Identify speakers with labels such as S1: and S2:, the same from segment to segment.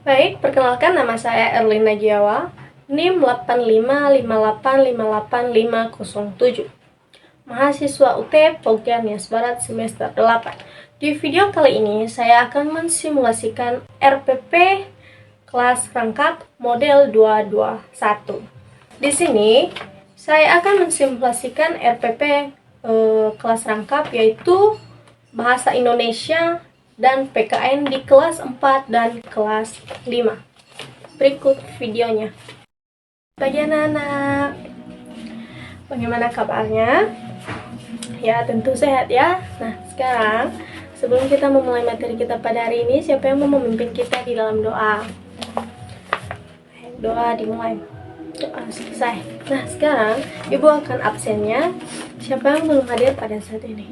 S1: Baik, perkenalkan nama saya Erlina Giawa, NIM 85585850507. Mahasiswa UT Pogja Nias Barat semester 8. Di video kali ini saya akan mensimulasikan RPP kelas rangkap model 221. Di sini saya akan mensimulasikan RPP kelas rangkap yaitu Bahasa Indonesia dan PKN di kelas 4 dan kelas 5. Berikut videonya. Bagi anak-anak, bagaimana kabarnya? Ya, tentu sehat ya. Nah, sekarang sebelum kita memulai materi kita pada hari ini, siapa yang mau memimpin kita di dalam doa? Doa dimulai. Doa selesai. Nah, sekarang Ibu akan absennya. Siapa yang belum hadir pada saat ini?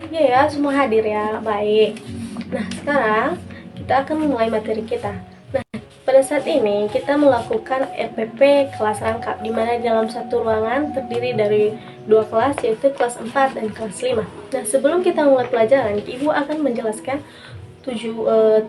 S1: Ya, semua hadir ya. Baik. Nah, sekarang kita akan memulai materi kita. Nah, pada saat ini kita melakukan RPP kelas rangkap, di mana dalam satu ruangan terdiri dari dua kelas, yaitu kelas 4 dan kelas 5. Nah, sebelum kita mulai pelajaran, Ibu akan menjelaskan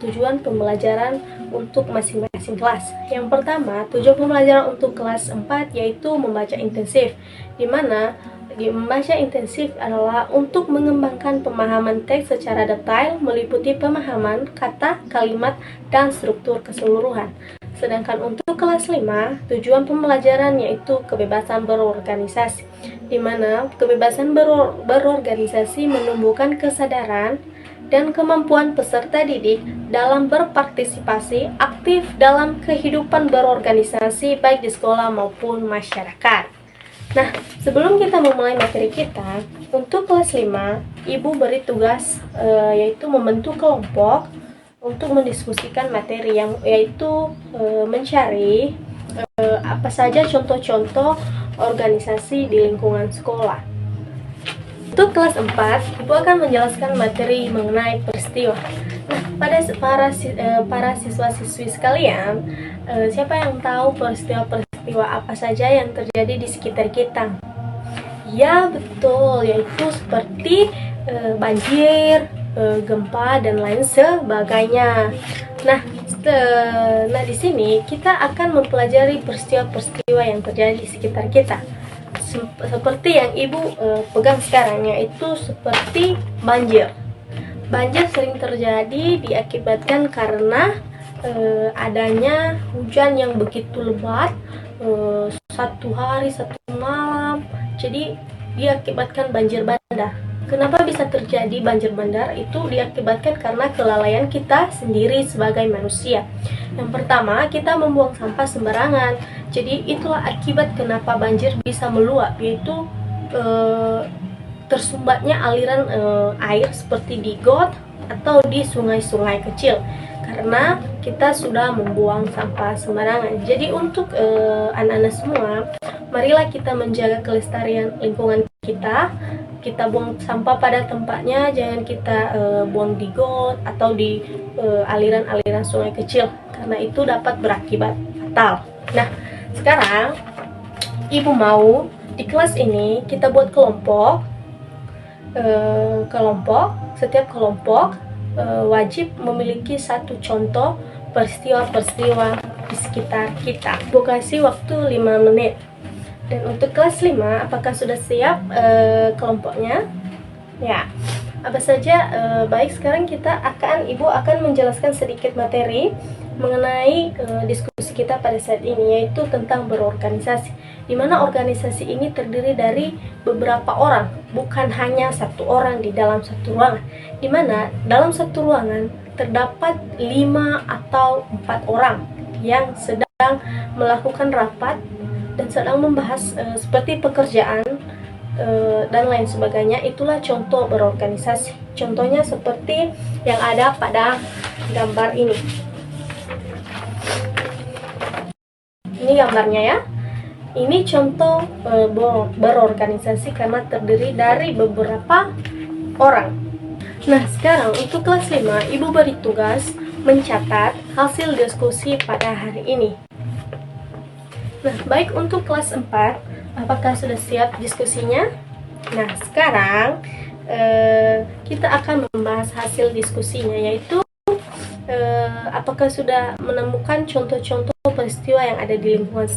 S1: tujuan pembelajaran untuk masing-masing kelas. Yang pertama, tujuan pembelajaran untuk kelas 4 yaitu membaca intensif, di mana membaca intensif adalah untuk mengembangkan pemahaman teks secara detail, meliputi pemahaman kata, kalimat, dan struktur keseluruhan. Sedangkan untuk kelas 5, tujuan pembelajaran yaitu kebebasan berorganisasi, di mana kebebasan berorganisasi menumbuhkan kesadaran dan kemampuan peserta didik dalam berpartisipasi aktif dalam kehidupan berorganisasi baik di sekolah maupun masyarakat. Nah, sebelum kita memulai materi kita, untuk kelas 5, Ibu beri tugas yaitu membentuk kelompok untuk mendiskusikan materi yang yaitu mencari apa saja contoh-contoh organisasi di lingkungan sekolah. Untuk kelas 4, Ibu akan menjelaskan materi mengenai peristiwa. Nah, pada para siswa-siswi sekalian, siapa yang tahu peristiwa apa saja yang terjadi di sekitar kita? Ya, betul, yaitu seperti banjir, gempa, dan lain sebagainya. Nah, di sini kita akan mempelajari peristiwa-peristiwa yang terjadi di sekitar kita. Seperti yang Ibu pegang sekarang, yaitu seperti banjir. Banjir sering terjadi diakibatkan karena adanya hujan yang begitu lebat, satu hari satu malam, jadi diakibatkan banjir bandar. Kenapa bisa terjadi banjir bandar? Itu diakibatkan karena kelalaian kita sendiri sebagai manusia. Yang pertama, kita membuang sampah sembarangan. Jadi itulah akibat kenapa banjir bisa meluap, yaitu tersumbatnya aliran air seperti di got atau di sungai-sungai kecil, karena kita sudah membuang sampah sembarangan. Jadi untuk anak-anak semua, marilah kita menjaga kelestarian lingkungan kita. Kita buang sampah pada tempatnya, jangan kita buang di got atau di aliran-aliran sungai kecil, karena itu dapat berakibat fatal. Nah, sekarang Ibu mau di kelas ini kita buat kelompok. Setiap kelompok wajib memiliki satu contoh peristiwa-peristiwa di sekitar kita. Ibu kasih waktu 5 menit. Dan untuk kelas 5, apakah sudah siap kelompoknya? Ya, apa saja? Baik, sekarang Ibu akan menjelaskan sedikit materi mengenai diskusi kita pada saat ini, yaitu tentang berorganisasi, di mana organisasi ini terdiri dari beberapa orang, bukan hanya satu orang di dalam satu ruangan, di mana dalam satu ruangan terdapat 5 atau 4 orang yang sedang melakukan rapat dan sedang membahas seperti pekerjaan dan lain sebagainya. Itulah contoh berorganisasi. Contohnya seperti yang ada pada gambar ini. Ini gambarnya ya. Ini contoh berorganisasi karena terdiri dari beberapa orang. Nah, sekarang untuk kelas 5, Ibu beri tugas mencatat hasil diskusi pada hari ini. Nah, baik, untuk kelas 4, apakah sudah siap diskusinya? Nah, sekarang kita akan membahas hasil diskusinya, yaitu Apakah sudah menemukan contoh-contoh peristiwa yang ada di lingkungan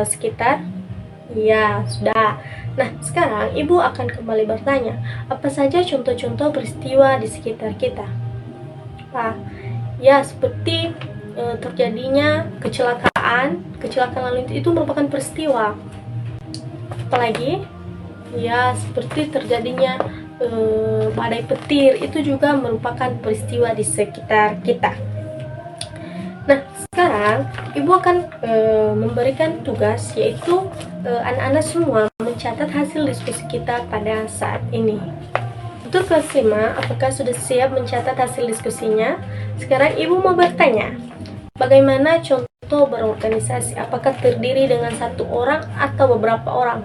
S1: sekitar? Iya, sudah. Nah, sekarang Ibu akan kembali bertanya, apa saja contoh-contoh peristiwa di sekitar kita? Ya, seperti terjadinya kecelakaan lalu lintas itu merupakan peristiwa. Apalagi, ya seperti terjadinya badai petir itu juga merupakan peristiwa di sekitar kita. Nah, sekarang Ibu akan memberikan tugas, yaitu anak-anak semua mencatat hasil diskusi kita pada saat ini. Untuk kelas 5, apakah sudah siap mencatat hasil diskusinya? Sekarang Ibu mau bertanya, bagaimana contoh berorganisasi? Apakah terdiri dengan satu orang atau beberapa orang?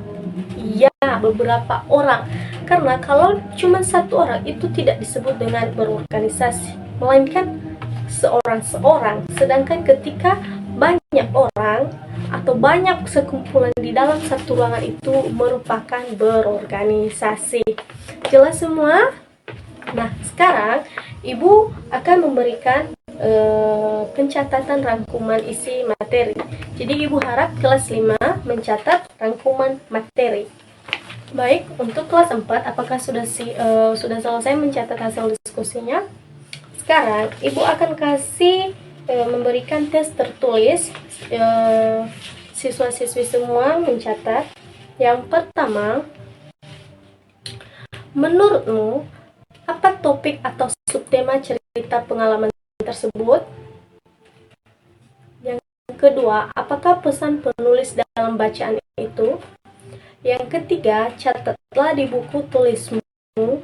S1: Ya, beberapa orang. Karena kalau cuma satu orang itu tidak disebut dengan berorganisasi, melainkan seorang-seorang. Sedangkan ketika banyak orang atau banyak sekumpulan di dalam satu ruangan itu merupakan berorganisasi. Jelas semua? Nah, sekarang Ibu akan memberikan pencatatan rangkuman isi materi. Jadi Ibu harap kelas 5 mencatat rangkuman materi. Baik, untuk kelas 4 apakah sudah selesai mencatat hasil diskusinya? Sekarang Ibu akan kasih memberikan tes tertulis, siswa-siswi semua mencatat. Yang pertama, menurutmu apa topik atau subtema cerita pengalaman tersebut? Yang kedua, apakah pesan penulis dalam bacaan itu? Yang ketiga, catatlah di buku tulismu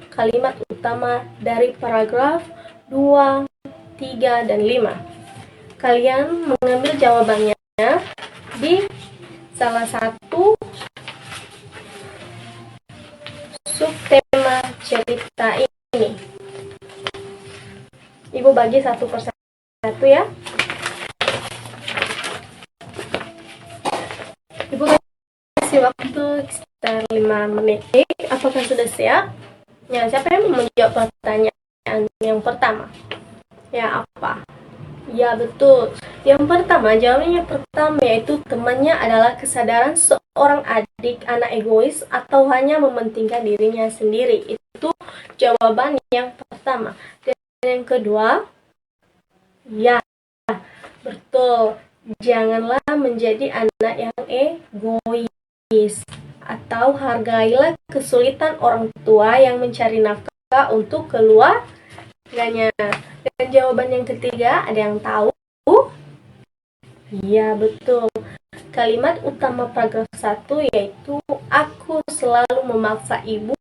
S1: kalimat utama dari paragraf 2, 3, dan 5. Kalian mengambil jawabannya di salah satu subtema cerita ini. Ibu bagi satu persatu ya. Ibu kasih waktu sekitar 5 menit. Apakah sudah siap? Ya, siapa yang mau menjawab pertanyaan yang pertama? Ya, apa? Ya, betul. Yang pertama, jawabannya pertama yaitu temannya adalah kesadaran seorang adik anak egois atau hanya mementingkan dirinya sendiri. Itu jawaban yang pertama. Dan yang kedua, ya, betul. Janganlah menjadi anak yang egois. Atau hargailah kesulitan orang tua yang mencari nafkah untuk keluarganya. Dan jawaban yang ketiga, ada yang tahu? Iya, betul. Kalimat utama paragraf 1 yaitu aku selalu memaksa ibu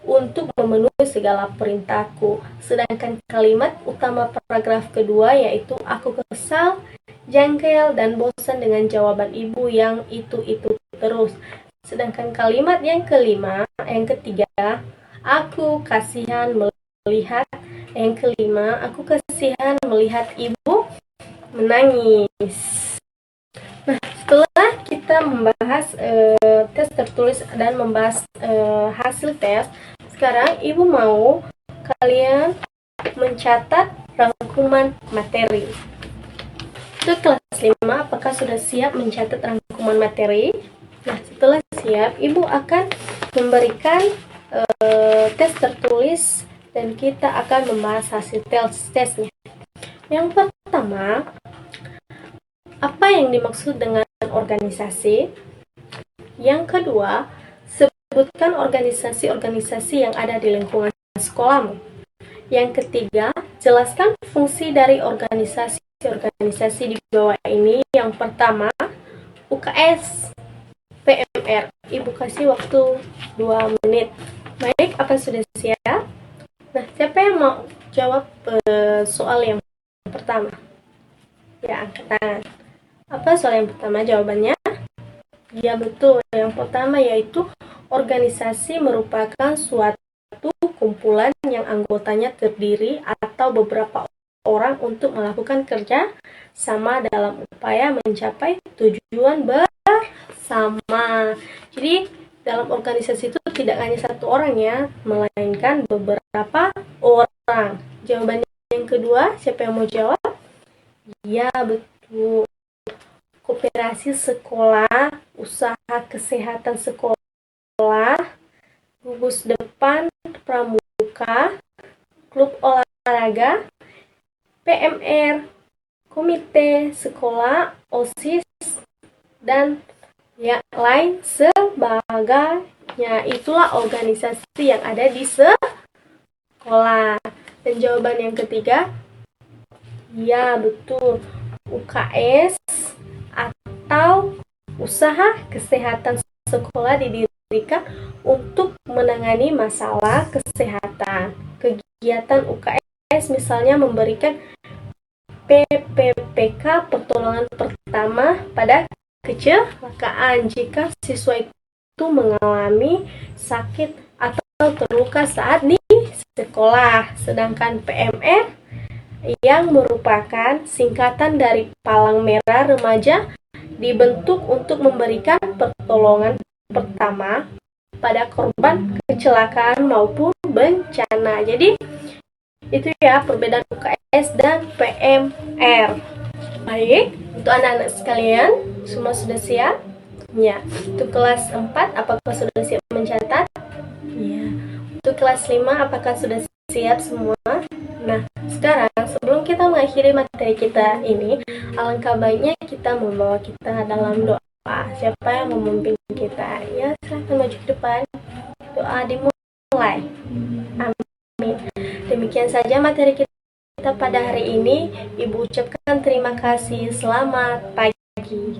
S1: untuk memenuhi segala perintahku. Sedangkan kalimat utama paragraf kedua yaitu aku kesal, jengkel, dan bosan dengan jawaban ibu yang itu-itu terus. Sedangkan kalimat yang ketiga, aku kasihan melihat, yang kelima, aku kasihan melihat ibu menangis. Nah, setelah kita membahas tes tertulis dan membahas hasil tes, sekarang Ibu mau kalian mencatat rangkuman materi. Untuk kelas 5, apakah sudah siap mencatat rangkuman materi? Nah, setelah siap, Ibu akan memberikan tes tertulis dan kita akan membahas hasil tesnya. Yang pertama, apa yang dimaksud dengan organisasi? Yang kedua, sebutkan organisasi-organisasi yang ada di lingkungan sekolahmu. Yang ketiga, jelaskan fungsi dari organisasi-organisasi di bawah ini. Yang pertama, UKS, PMR. Ibu kasih waktu 2 menit. Baik, apa sudah siap? Nah, siapa yang mau jawab soal yang pertama? Ya, angkat tangan. Apa soal yang pertama jawabannya? Ya, betul. Yang pertama yaitu organisasi merupakan suatu kumpulan yang anggotanya terdiri atau beberapa orang untuk melakukan kerja sama dalam upaya mencapai tujuan bersama. Jadi dalam organisasi itu tidak hanya satu orang ya, melainkan beberapa orang. Jawaban yang yang kedua, siapa yang mau jawab? Ya, betul. Koperasi sekolah, usaha kesehatan sekolah, gugus depan pramuka, klub olahraga, PMR, komite sekolah, OSIS, dan yang lain sebagainya. Itulah organisasi yang ada di sekolah. Dan jawaban yang ketiga, ya betul, UKS atau usaha kesehatan sekolah didirikan untuk menangani masalah kesehatan. Kegiatan UKS misalnya memberikan PPPK, pertolongan pertama pada kecelakaan jika siswa itu mengalami sakit atau terluka saat di sekolah. Sedangkan PMR yang merupakan singkatan dari Palang Merah Remaja dibentuk untuk memberikan pertolongan pertama pada korban kecelakaan maupun bencana. Jadi itu ya perbedaan UKS dan PMR. Baik, untuk anak-anak sekalian, semua sudah siap? Ya. Untuk kelas 4, apakah sudah siap mencatat? Ya. Untuk kelas 5, apakah sudah siap semua? Nah, sekarang sebelum kita mengakhiri materi kita ini, alangkah baiknya kita membawa kita dalam doa. Siapa yang memimpin kita? Ya, silahkan maju ke depan. Doa dimulai. Amin. Demikian saja materi kita pada hari ini. Ibu ucapkan terima kasih. Selamat pagi.